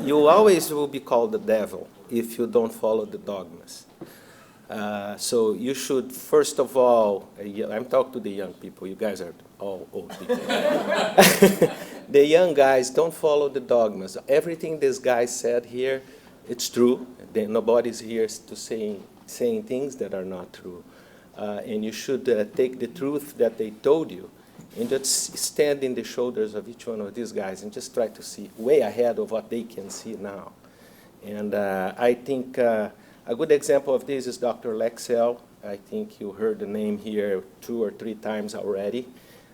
You always will be called the devil if you don't follow the dogmas. So you should, first of all, I'm talking to the young people. You guys are all old people. The young guys, don't follow the dogmas. Everything this guy said here, it's true. Nobody's here to saying things that are not true. And you should take the truth that they told you and just stand in the shoulders of each one of these guys and just try to see way ahead of what they can see now. And I think a good example of this is Dr. Lexell. I think you heard the name here 2 or 3 times already.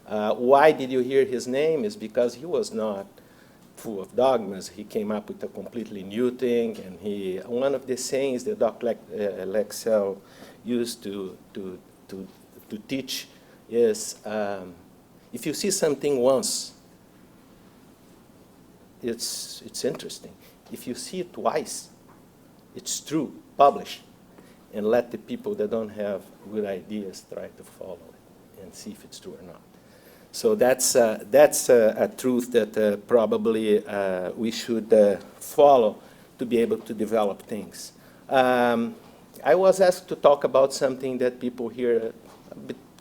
Why did you hear his name? Is because he was not full of dogmas. He came up with a completely new thing, and one of the sayings that Dr. Lexell used to teach is, if you see something once, it's interesting. If you see it twice, it's true. Publish, and let the people that don't have good ideas try to follow it and see if it's true or not. So that's a truth that probably we should follow to be able to develop things. I was asked to talk about something that people hear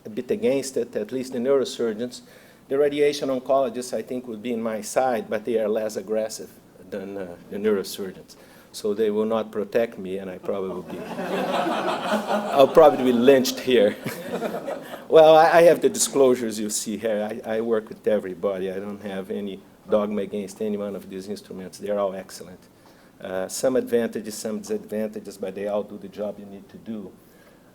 a bit against it, at least the neurosurgeons. The radiation oncologists, I think, would be in my side, but they are less aggressive than the neurosurgeons. So they will not protect me, and I'll probably be lynched here. Well, I have the disclosures you see here. I work with everybody. I don't have any dogma against any one of these instruments. They're all excellent. Some advantages, some disadvantages, but they all do the job you need to do.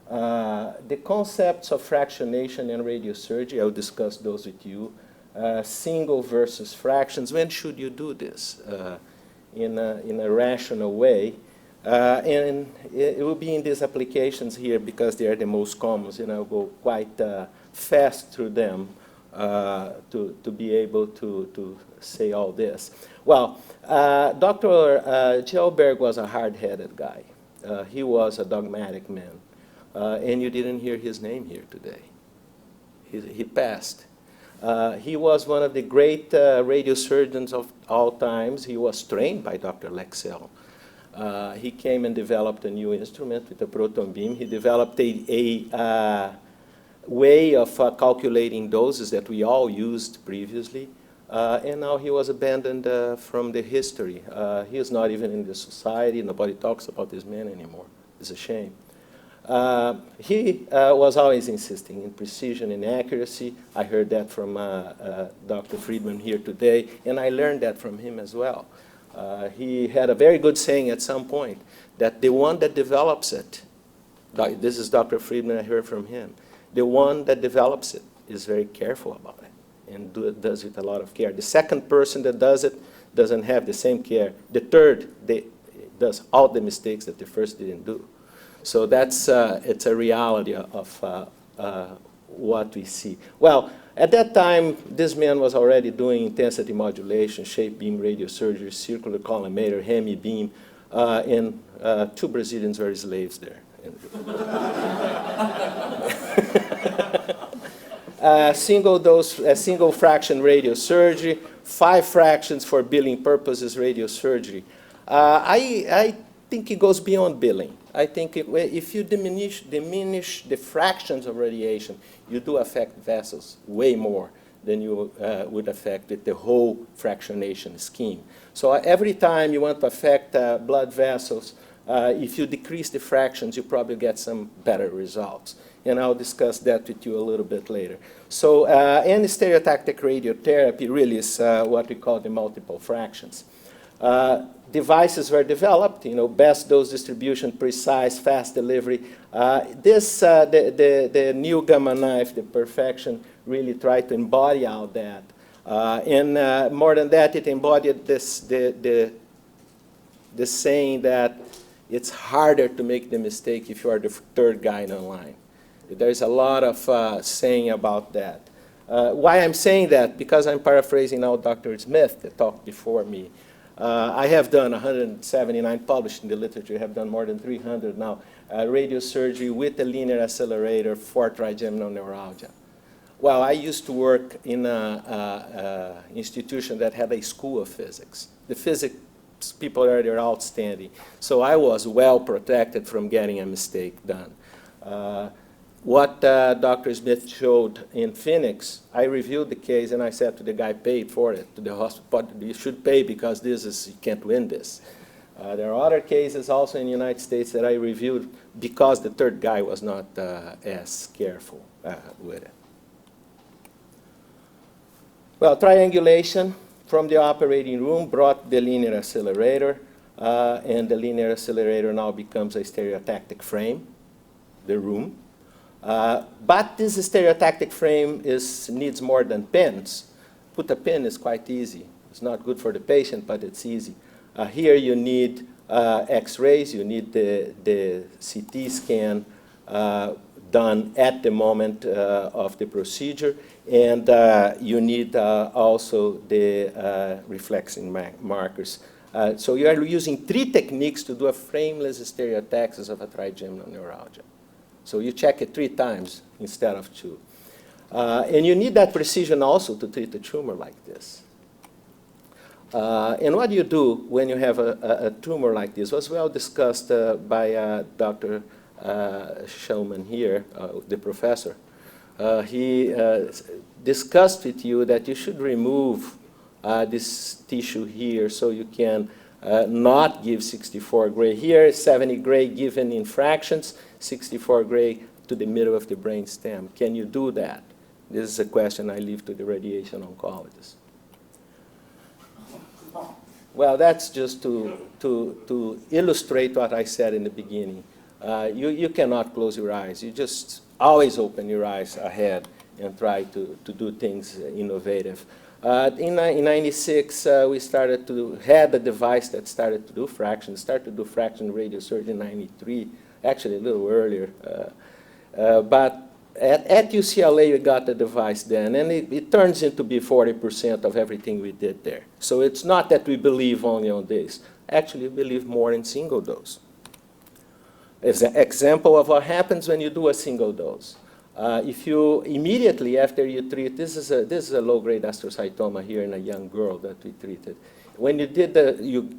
The concepts of fractionation and radiosurgery, I'll discuss those with you. Single versus fractions. When should you do this? In a rational way. And it will be in these applications here because they are the most common, and I'll go quite fast through them to be able to say all this. Well, Dr. Gelberg was a hard-headed guy. He was a dogmatic man. And you didn't hear his name here today. He passed. He was one of the great radiosurgeons of all times. He was trained by Dr. Lexell. He came and developed a new instrument with a proton beam. He developed a way of calculating doses that we all used previously. And now he was abandoned from the history. He is not even in the society. Nobody talks about this man anymore. It's a shame. He was always insisting in precision and accuracy. I heard that from Dr. Friedman here today, and I learned that from him as well. He had a very good saying at some point that the one that develops it, this is Dr. Friedman, I heard from him, the one that develops it is very careful about it and does it with a lot of care. The second person that does it doesn't have the same care. The third does all the mistakes that the first didn't do. So that's it's a reality of what we see. Well, at that time, this man was already doing intensity modulation, shape beam radiosurgery, circular collimator, hemi beam, and 2 Brazilians were slaves there. Single dose, single fraction radiosurgery, 5 fractions for billing purposes radiosurgery. I think it goes beyond billing. I think if you diminish the fractions of radiation, you do affect vessels way more than you would affect with the whole fractionation scheme. So every time you want to affect blood vessels, if you decrease the fractions, you probably get some better results. And I'll discuss that with you a little bit later. So and stereotactic radiotherapy really is what we call the multiple fractions. Devices were developed, best dose distribution, precise, fast delivery. The new gamma knife, the perfection, really tried to embody all that. And more than that, it embodied the saying that it's harder to make the mistake if you are the third guy in the line. There's a lot of saying about that. Why I'm saying that? Because I'm paraphrasing now Dr. Smith that talked before me. I have done 179 published in the literature. I have done more than 300 now. Radiosurgery with a linear accelerator for trigeminal neuralgia. Well, I used to work in an institution that had a school of physics. The people there, they're outstanding. So I was well protected from getting a mistake done. What Dr. Smith showed in Phoenix, I reviewed the case and I said to the guy, paid for it, to the hospital, but you should pay because you can't win this. There are other cases also in the United States that I reviewed because the third guy was not as careful with it. Well, triangulation from the operating room brought the linear accelerator, and the linear accelerator now becomes a stereotactic frame, the room. But this stereotactic frame needs more than pins. Put a pin is quite easy. It's not good for the patient, but it's easy. Here you need X-rays, you need the CT scan done at the moment of the procedure, and you need also the reflexing markers. So you are using 3 techniques to do a frameless stereotaxis of a trigeminal neuralgia. So you check it 3 times instead of 2. And you need that precision also to treat a tumor like this. And what do you do when you have a tumor like this? Was well discussed by Dr. Shulman here, the professor. He discussed with you that you should remove this tissue here so you can not give 64 gray. Here, 70 gray given in fractions, 64 gray to the middle of the brain stem. Can you do that? This is a question I leave to the radiation oncologist. Well, that's just to illustrate what I said in the beginning. You cannot close your eyes. You just always open your eyes ahead and try to do things innovative. In 96, we had a device that started to do fractions, started to do fraction radiosurgery in 93, actually a little earlier. But at UCLA, we got the device then, and it turns into be 40% of everything we did there. So it's not that we believe only on this. Actually, we believe more in single dose. As an example of what happens when you do a single dose. If you immediately after you treat, this is a low-grade astrocytoma here in a young girl that we treated. When you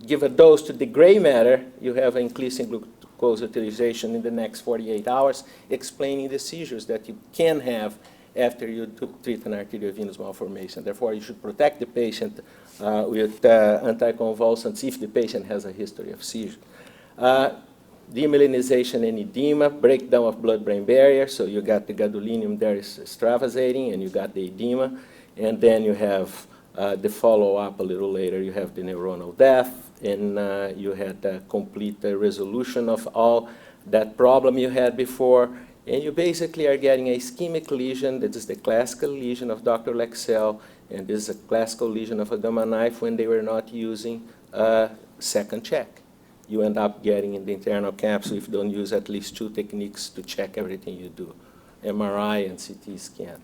give a dose to the gray matter, you have increasing glucose utilization in the next 48 hours, explaining the seizures that you can have after you treat an arteriovenous malformation. Therefore, you should protect the patient with anticonvulsants if the patient has a history of seizure. Demyelinization and edema, breakdown of blood-brain barrier, so you got the gadolinium there is extravasating, and you got the edema, and then you have the follow-up a little later, you have the neuronal death, and you had a complete resolution of all that problem you had before, and you basically are getting a ischemic lesion. This is the classical lesion of Dr. Lexell, and this is a classical lesion of a gamma knife when they were not using a second check. You end up getting in the internal capsule if you don't use at least 2 techniques to check everything you do, MRI and CT scan.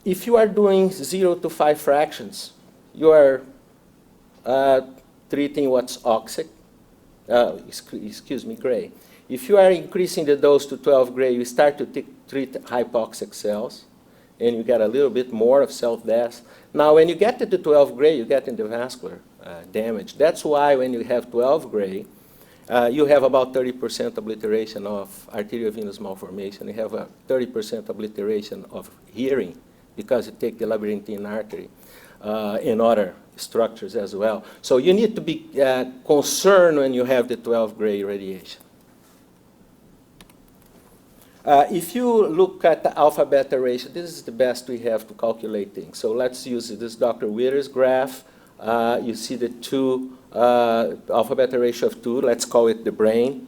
If you are doing 0 to 5 fractions, you are treating what's oxic, gray. If you are increasing the dose to 12 gray, you start to treat hypoxic cells, and you get a little bit more of cell death. Now, when you get to the 12 gray, you get into vascular damage. That's why when you have 12 gray, you have about 30% obliteration of arteriovenous malformation. You have a 30% obliteration of hearing because you take the labyrinthine artery and other structures as well. So you need to be concerned when you have the 12 gray radiation. If you look at the alpha-beta ratio, this is the best we have to calculate things. So let's use this Dr. Witter's graph. You see the 2, alpha-beta ratio of 2, let's call it the brain.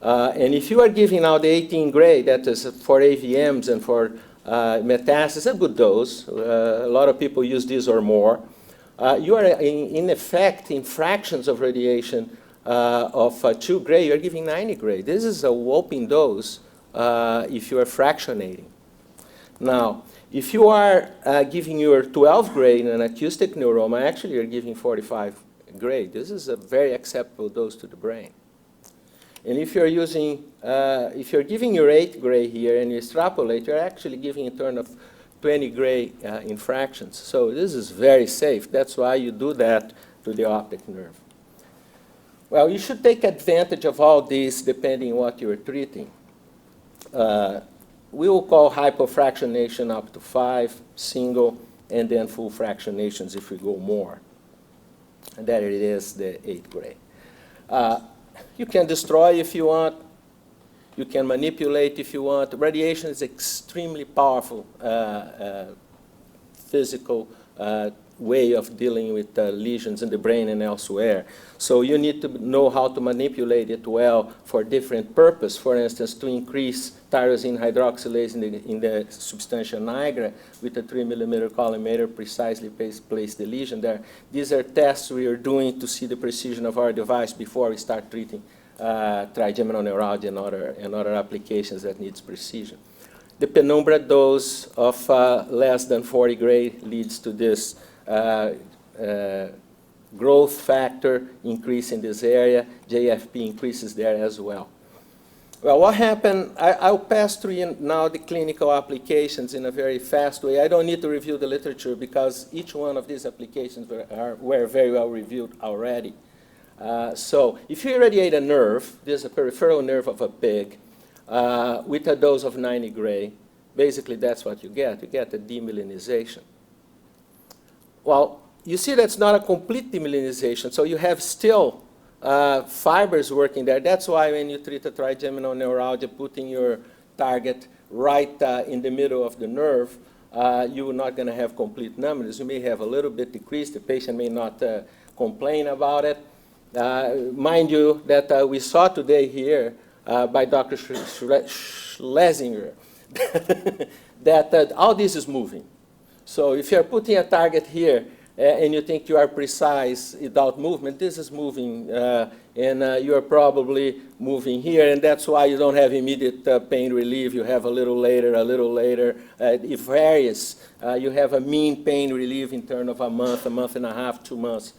And if you are giving now the 18 gray, that is for AVMs and for metastasis, a good dose. A lot of people use this or more. You are, in effect, in fractions of radiation of 2 gray, you're giving 90 gray. This is a whopping dose if you are fractionating. Now, if you are giving your 12 gray in an acoustic neuroma, actually you're giving 45 gray. This is a very acceptable dose to the brain. And if you're using, if you're giving your 8 gray here and you extrapolate, you're actually giving a turn of 20 gray in fractions. So this is very safe. That's why you do that to the optic nerve. Well, you should take advantage of all these depending on what you're treating. We will call hypofractionation up to 5, single, and then full fractionations if we go more. And there it is, the 8 gray. You can destroy if you want. You can manipulate if you want. Radiation is extremely powerful physical way of dealing with lesions in the brain and elsewhere. So you need to know how to manipulate it well for different purpose. For instance, to increase tyrosine hydroxylase in the substantia nigra with a 3 millimeter collimator, precisely place the lesion there. These are tests we are doing to see the precision of our device before we start treating trigeminal neuralgia and other applications that needs precision. The penumbra dose of less than 40 gray leads to this growth factor increase in this area. JFP increases there as well. Well, what happened, I'll pass through now the clinical applications in a very fast way. I don't need to review the literature because each one of these applications were very well reviewed already. So if you irradiate a nerve, this is a peripheral nerve of a pig, with a dose of 90 gray, basically that's what you get. You get a demyelinization. Well, you see that's not a complete demyelinization, so you have still fibers working there. That's why when you treat a trigeminal neuralgia, putting your target right in the middle of the nerve, you're not going to have complete numbness. You may have a little bit decreased. The patient may not complain about it. Mind you that we saw today here by Dr. Schlesinger that all this is moving. So if you're putting a target here and you think you are precise without movement, this is moving and you're probably moving here, and that's why you don't have immediate pain relief. You have a little later, a little later. It varies. You have a mean pain relief in terms of a month and a half, 2 months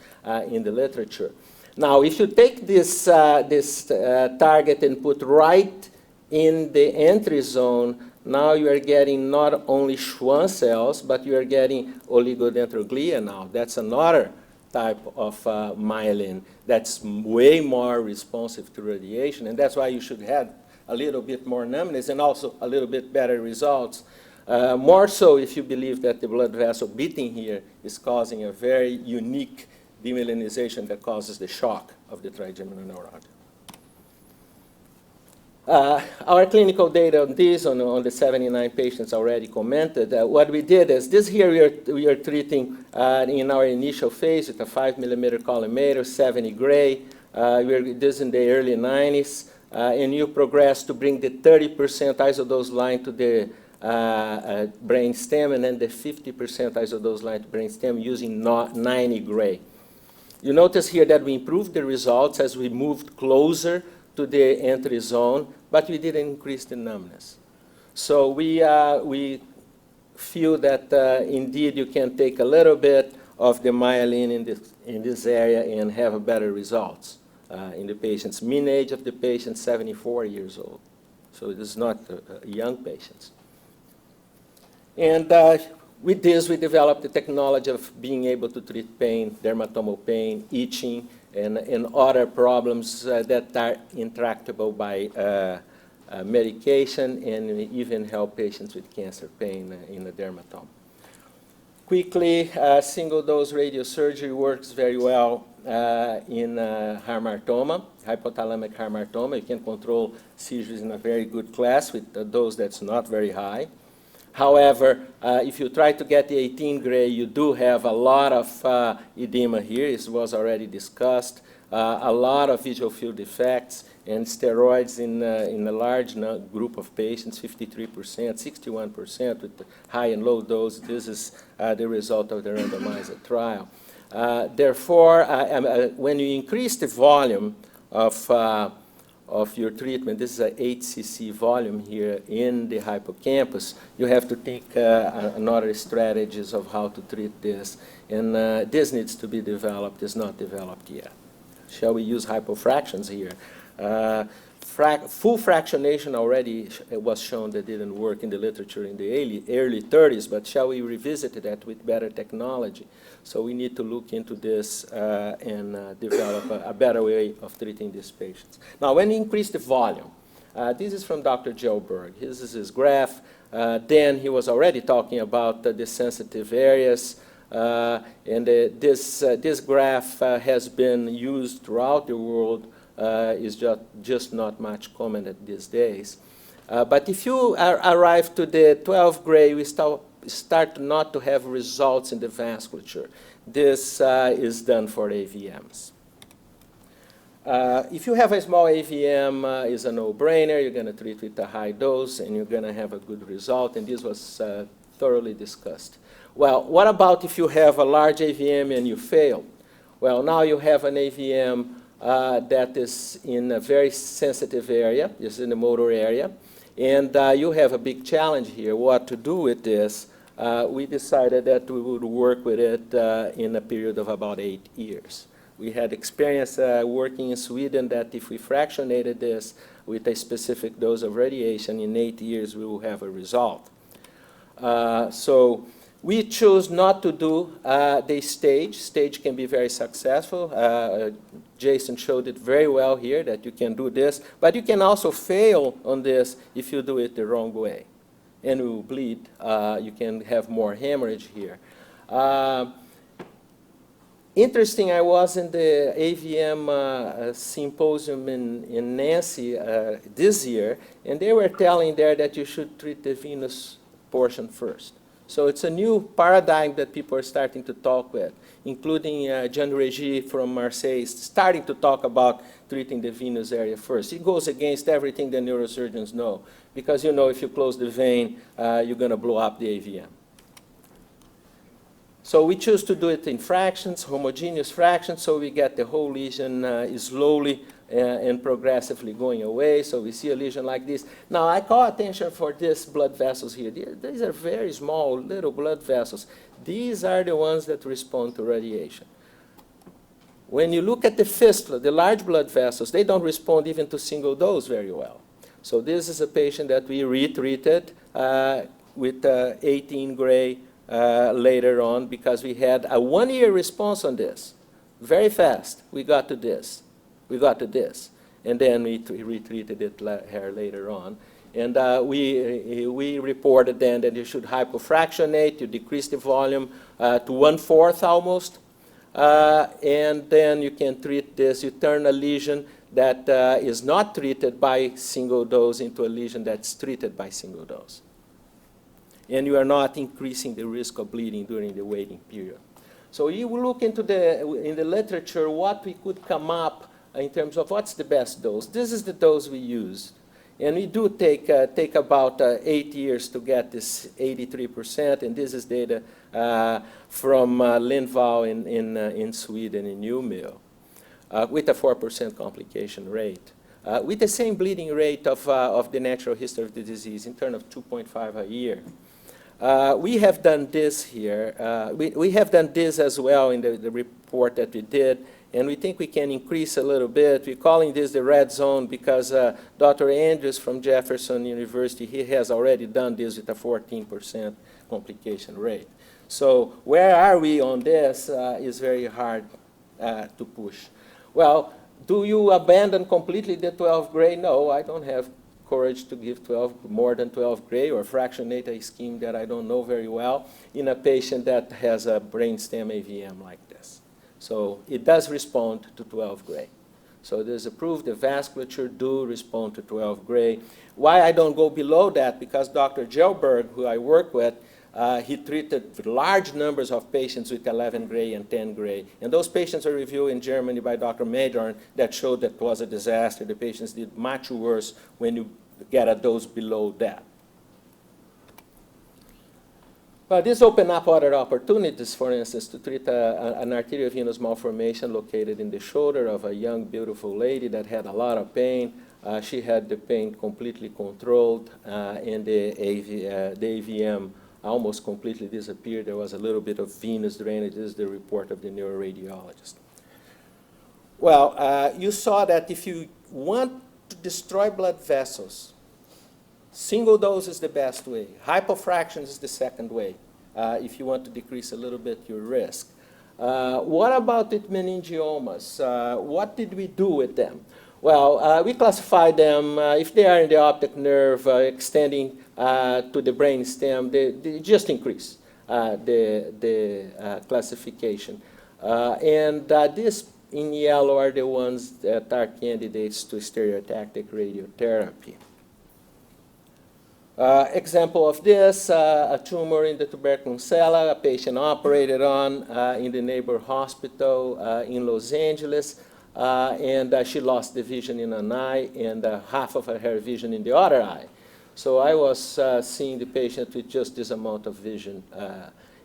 in the literature. Now, if you take this, target and put right in the entry zone, now you are getting not only Schwann cells, but you are getting oligodendroglia now. That's another type of myelin that's way more responsive to radiation, and that's why you should have a little bit more numbness and also a little bit better results. More so if you believe that the blood vessel beating here is causing a very unique demyelinization that causes the shock of the trigeminal neuralgia. Our clinical data on this, on the 79 patients already commented. What we did is, this here we are treating in our initial phase with a 5 millimeter collimator, 70 gray. This in the early 90s. And you progress to bring the 30% isodose line to the brain stem, and then the 50% isodose line to brain stem using 90 gray. You notice here that we improved the results as we moved closer to the entry zone, but we didn't increase the numbness. So we feel that indeed you can take a little bit of the myelin in this area and have better results in the patients. Mean age of the patient, 74 years old. So it is not young patients. And with this, we developed the technology of being able to treat pain, dermatomal pain, itching, and other problems that are intractable by medication, and even help patients with cancer pain in the dermatome. Quickly, single-dose radiosurgery works very well in hamartoma, hypothalamic hamartoma. You can control seizures in a very good class with a dose that's not very high. However, if you try to get the 18 gray, you do have a lot of edema here. It was already discussed. A lot of visual field defects and steroids in a large group of patients, 53%, 61% with the high and low dose. This is the result of the randomized trial. Therefore, when you increase the volume of your treatment, this is an 8 cc volume here in the hippocampus, you have to think another strategies of how to treat this. And this needs to be developed. It's not developed yet. Shall we use hypofractions here? full fractionation already was shown that didn't work in the literature in the early 30s, but shall we revisit that with better technology? So we need to look into this and develop a better way of treating these patients. Now, when we increase the volume, this is from Dr. Gelberg. This is his graph. Then he was already talking about the sensitive areas. This graph has been used throughout the world. Is just not much common these days. But if you arrive to the 12 gray, we start not to have results in the vasculature. This is done for AVMs. If you have a small AVM, it's a no-brainer. You're going to treat with a high dose, and you're going to have a good result. And this was thoroughly discussed. Well, what about if you have a large AVM and you fail? Well, now you have an AVM that is in a very sensitive area, is in the motor area, and you have a big challenge here. What to do with this? We decided that we would work with it in a period of about 8 years. We had experience working in Sweden that if we fractionated this with a specific dose of radiation, in 8 years we will have a result. So we chose not to do the stage. Stage can be very successful. Jason showed it very well here that you can do this, but you can also fail on this if you do it the wrong way. And you will bleed. You can have more hemorrhage here. Interesting, I was in the AVM symposium in Nancy this year, and they were telling there that you should treat the venous portion first. So it's a new paradigm that people are starting to talk with, including Jean Régis from Marseille starting to talk about treating the venous area first. It goes against everything the neurosurgeons know, because you know if you close the vein, you're going to blow up the AVM. So we choose to do it in fractions, homogeneous fractions, so we get the whole lesion slowly and progressively going away. So we see a lesion like this. Now, I call attention for these blood vessels here. These are very small, little blood vessels. These are the ones that respond to radiation. When you look at the fistula, the large blood vessels, they don't respond even to single dose very well. So this is a patient that we retreated with 18 gray later on because we had a 1-year response on this. Very fast, we got to this. We got to this. And then we retreated it here later on. And we reported then that you should hypofractionate, you decrease the volume to 1/4 almost. And then you can treat this. You turn a lesion that is not treated by single dose into a lesion that's treated by single dose. And you are not increasing the risk of bleeding during the waiting period. So you will look into in the literature what we could come up in terms of what's the best dose. This is the dose we use. And we do take about 8 years to get this 83%, and this is data from Lindvall in Sweden, in Umeå, with a 4% complication rate, with the same bleeding rate of the natural history of the disease in terms of 2.5 a year. We have done this here. We have done this as well in the report that we did, and we think we can increase a little bit. We're calling this the red zone because Dr. Andrews from Jefferson University, he has already done this with a 14% complication rate. So where are we on this is very hard to push. Well, do you abandon completely the 12 gray? No, I don't have courage to give more than 12 gray or fractionate a scheme that I don't know very well in a patient that has a brainstem AVM like this. So it does respond to 12 gray. So it is approved the vasculature do respond to 12 gray. Why I don't go below that? Because Dr. Gelberg, who I work with, he treated large numbers of patients with 11 gray and 10 gray. And those patients are reviewed in Germany by Dr. Medorn that showed that it was a disaster. The patients did much worse when you get a dose below that. But this opened up other opportunities, for instance, to treat an arteriovenous malformation located in the shoulder of a young, beautiful lady that had a lot of pain. She had the pain completely controlled, and the AVM almost completely disappeared. There was a little bit of venous drainage. This is the report of the neuroradiologist. Well, you saw that if you want to destroy blood vessels, single dose is the best way. Hypofraction is the second way, if you want to decrease a little bit your risk. What about with meningiomas? What did we do with them? Well, we classified them, if they are in the optic nerve extending to the brain stem, they just increase the classification. And these in yellow are the ones that are candidates to stereotactic radiotherapy. Example of this, a tumor in the tuberculum sella, a patient operated on in the neighbor hospital in Los Angeles, and she lost the vision in an eye and half of her vision in the other eye. So I was seeing the patient with just this amount of vision,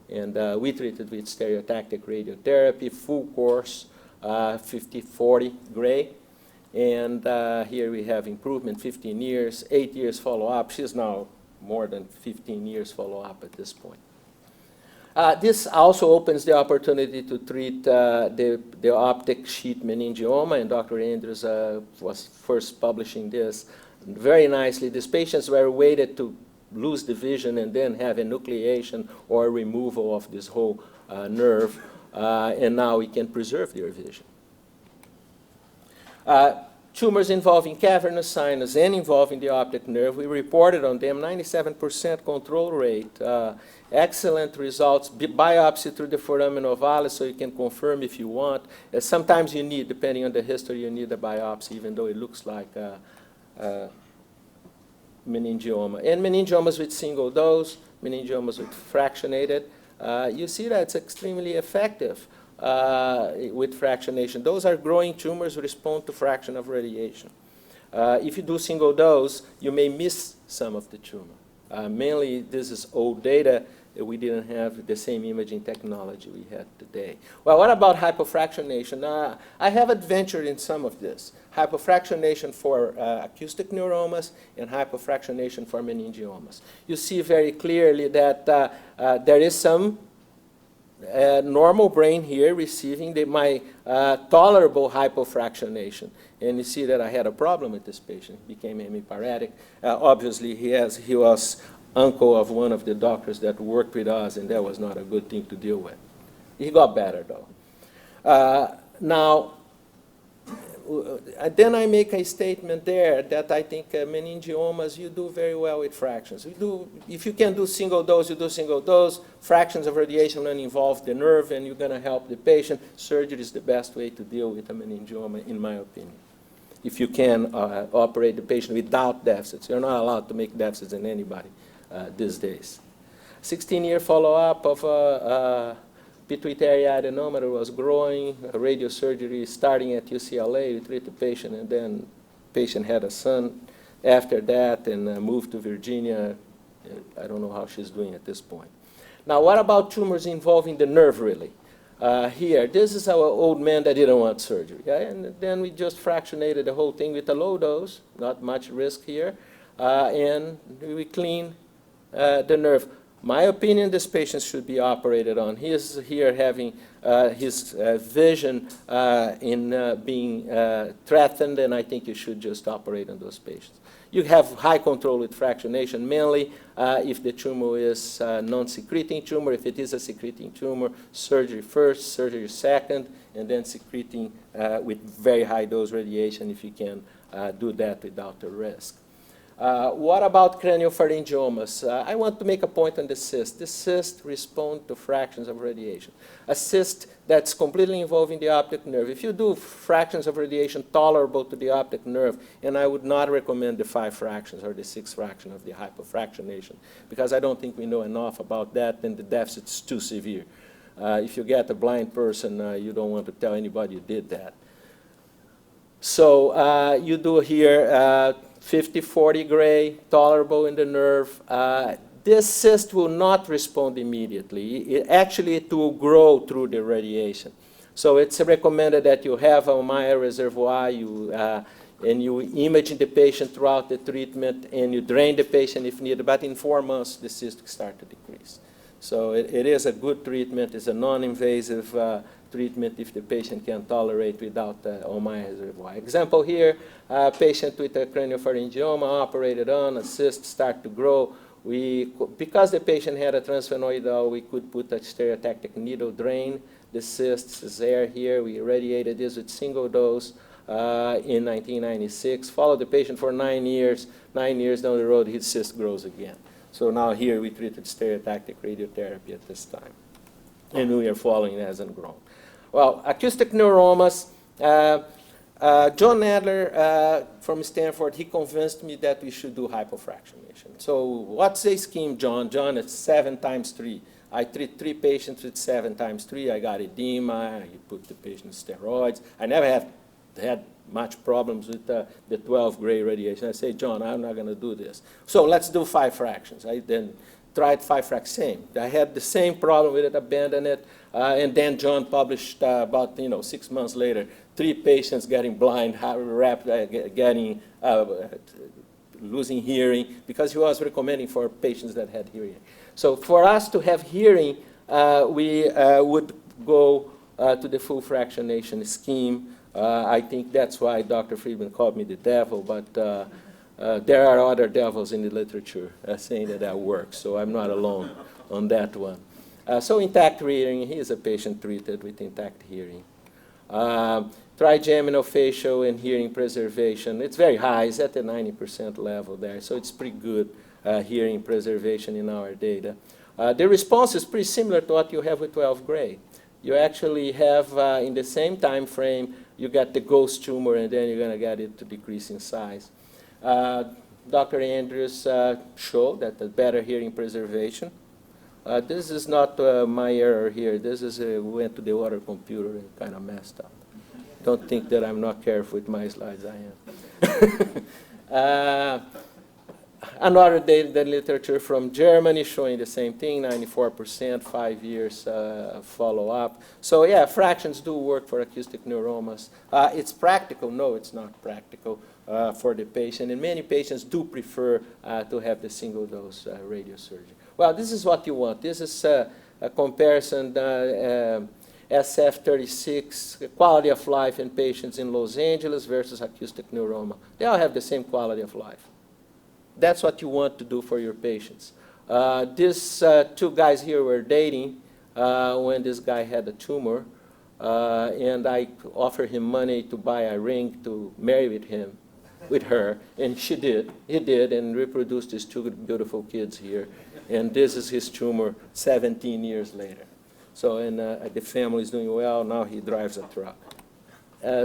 and we treated with stereotactic radiotherapy, full course, 50/40 gray. And here we have improvement, 15 years, 8 years follow-up. She's now more than 15 years follow-up at this point. This also opens the opportunity to treat the optic sheath meningioma, and Dr. Andrews was first publishing this very nicely. These patients were waited to lose the vision and then have enucleation or removal of this whole nerve, and now we can preserve their vision. Tumors involving cavernous sinus and involving the optic nerve, we reported on them, 97% control rate, excellent results, biopsy through the foramen ovalis, so you can confirm if you want. Sometimes you need, depending on the history, you need a biopsy, even though it looks like meningioma. And meningiomas with single dose, meningiomas with fractionated, you see that it's extremely effective. With fractionation. Those are growing tumors respond to fraction of radiation. If you do single dose, you may miss some of the tumor. Mainly, this is old data. We didn't have the same imaging technology we had today. Well, what about hypofractionation? I have adventured in some of this. Hypofractionation for acoustic neuromas and hypofractionation for meningiomas. You see very clearly that there is some normal brain here receiving my tolerable hypofractionation. And you see that I had a problem with this patient. He became hemiparetic. Obviously, he was uncle of one of the doctors that worked with us, and that was not a good thing to deal with. He got better, though. Now, then I make a statement there that I think meningiomas, you do very well with fractions. If you can do single dose, you do single dose. Fractions of radiation don't involve the nerve, and you're going to help the patient. Surgery is the best way to deal with a meningioma, in my opinion. If you can operate the patient without deficits. You're not allowed to make deficits in anybody these days. 16-year follow-up of pituitary adenoma that was growing, radiosurgery starting at UCLA, we treated the patient, and then the patient had a son after that and moved to Virginia. I don't know how she's doing at this point. Now, what about tumors involving the nerve, really? Here, this is our old man that didn't want surgery. Yeah? And then we just fractionated the whole thing with a low dose, not much risk here, and we clean the nerve. My opinion, this patient should be operated on. He is here having his vision being threatened, and I think you should just operate on those patients. You have high control with fractionation, mainly if the tumor is non-secreting tumor. If it is a secreting tumor, surgery first, surgery second, and then secreting with very high dose radiation if you can do that without the risk. What about craniopharyngiomas? I want to make a point on the cyst. The cyst respond to fractions of radiation. A cyst that's completely involving the optic nerve. If you do fractions of radiation tolerable to the optic nerve, and I would not recommend the 5 fractions or the 6 fraction of the hypofractionation, because I don't think we know enough about that, and the deficit's too severe. If you get a blind person, you don't want to tell anybody you did that. So you do here 50/40 gray, tolerable in the nerve. This cyst will not respond immediately. It will grow through the radiation. So it's recommended that you have a Maya reservoir, and you image the patient throughout the treatment, and you drain the patient if needed. But in 4 months, the cyst start to decrease. So it is a good treatment. It's a non-invasive treatment if the patient can tolerate without Ommaya reservoir. Example here, a patient with a craniopharyngioma operated on, a cyst start to grow. Because the patient had a transsphenoidal, we could put a stereotactic needle, drain the cysts is there here. We irradiated this with single dose in 1996. Followed the patient for 9 years. 9 years down the road, his cyst grows again. So now here we treated stereotactic radiotherapy at this time. And we are following it hasn't grown. Well, acoustic neuromas. John Adler from Stanford, he convinced me that we should do hypofractionation. So what's the scheme, John? John, it's 7 times 3. I treat 3 patients with 7 times 3. I got edema. I put the patient steroids. I never have had much problems with the 12 gray radiation. I say, John, I'm not going to do this. So let's do 5 fractions. I then tried 5 fractions. Same. I had the same problem with it, abandoned it. And then John published about 6 months later, 3 patients getting blind, getting losing hearing, because he was recommending for patients that had hearing. So for us to have hearing, we would go to the full fractionation scheme. I think that's why Dr. Friedman called me the devil, but there are other devils in the literature saying that that works, so I'm not alone on that one. So intact hearing, he is a patient treated with intact hearing. Trigeminal facial and hearing preservation, it's very high, it's at the 90% level there, so it's pretty good hearing preservation in our data. The response is pretty similar to what you have with 12 gray. You actually have, in the same time frame, you got the ghost tumor, and then you're going to get it to decrease in size. Dr. Andrews showed that the better hearing preservation. This is not my error here. This is went to the other computer and kind of messed up. Don't think that I'm not careful with my slides. I am. Another data literature from Germany showing the same thing, 94%, 5 years follow-up. So yeah, fractions do work for acoustic neuromas. It's practical. No, it's not practical for the patient. And many patients do prefer to have the single-dose radiosurgery. Well, this is what you want. This is a comparison, SF36, quality of life in patients in Los Angeles versus acoustic neuroma. They all have the same quality of life. That's what you want to do for your patients. These 2 guys here were dating when this guy had a tumor, and I offered him money to buy a ring to marry with her, and she did. He did, and reproduced his 2 beautiful kids here. And this is his tumor 17 years later. So, and the family is doing well. Now he drives a truck.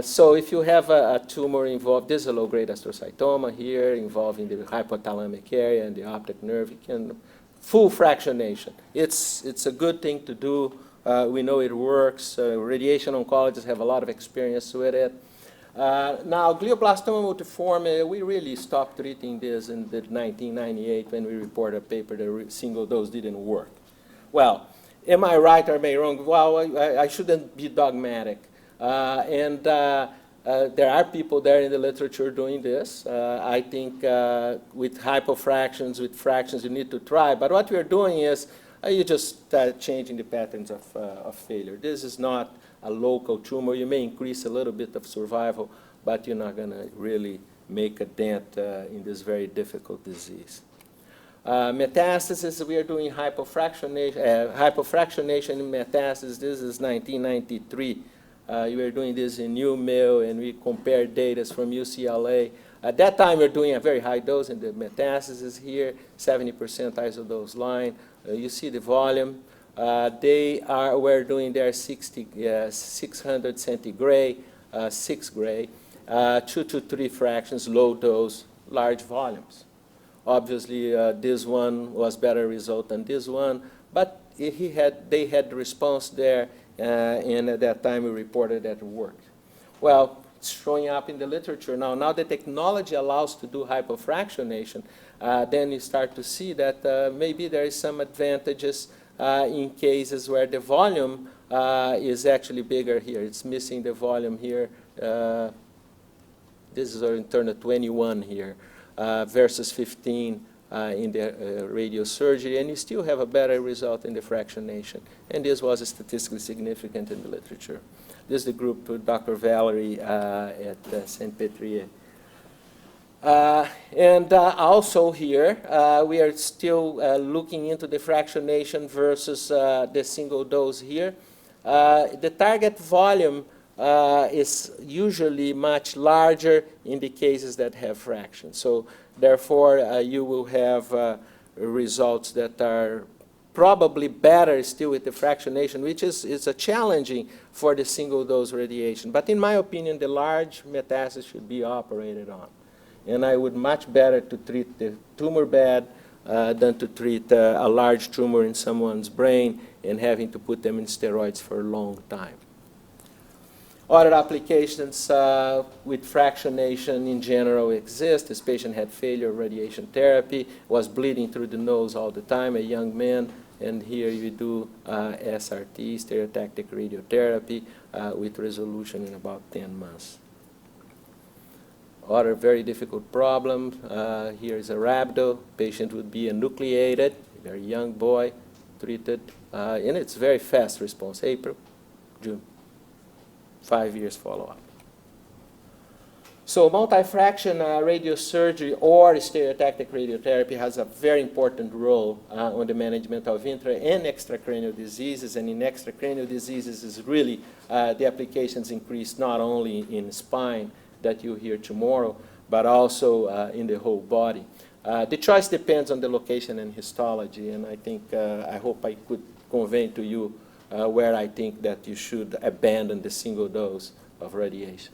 So if you have a tumor involved, this is a low-grade astrocytoma here involving the hypothalamic area and the optic nerve. You can full fractionation. It's a good thing to do. We know it works. Radiation oncologists have a lot of experience with it. Now, glioblastoma multiforme, we really stopped treating this in 1998 when we reported a paper that single dose didn't work. Well, am I right or am I wrong? Well, I shouldn't be dogmatic. There are people there in the literature doing this. I think with hypofractions, with fractions, you need to try. But what we're doing is you're just changing the patterns of failure. This is not a local tumor. You may increase a little bit of survival, but you're not going to really make a dent in this very difficult disease. Metastasis, we are doing hypofractionation in metastasis. This is 1993. We were doing this in New Mill, and we compared data from UCLA. At that time, we were doing a very high dose, and the metastasis here, 70% isodose line. You see the volume. We're doing their 600 centigrade, 6 gray, 2 to 3 fractions, low dose, large volumes. Obviously, this one was better result than this one, but they had the response there. And at that time, we reported that it worked. Well, it's showing up in the literature now. Now the technology allows to do hypofractionation. Then you start to see that maybe there is some advantages in cases where the volume is actually bigger here. It's missing the volume here. This is our internal 21 here versus 15 in the radiosurgery, and you still have a better result in the fractionation. And this was statistically significant in the literature. This is the group with Dr. Valerie at St. Petrier. Also here, we are still looking into the fractionation versus the single dose here. The target volume is usually much larger in the cases that have fractions. So therefore, you will have results that are probably better still with the fractionation, which is a challenging for the single dose radiation. But in my opinion, the large metastasis should be operated on. And I would much better to treat the tumor bed than to treat a large tumor in someone's brain and having to put them in steroids for a long time. Other applications with fractionation in general exist. This patient had failure of radiation therapy, was bleeding through the nose all the time, a young man, and here you do SRT, stereotactic radiotherapy, with resolution in about 10 months. Other very difficult problem, here is a rhabdo. Patient would be enucleated, a very young boy, treated, and it's very fast response, April, June. 5 years follow-up. So multifraction radiosurgery or stereotactic radiotherapy has a very important role on the management of intra and extracranial diseases. And in extracranial diseases is really the applications increase not only in spine that you'll hear tomorrow, but also in the whole body. The choice depends on the location and histology, and I think, I hope I could convey to you where I think that you should abandon the single dose of radiation.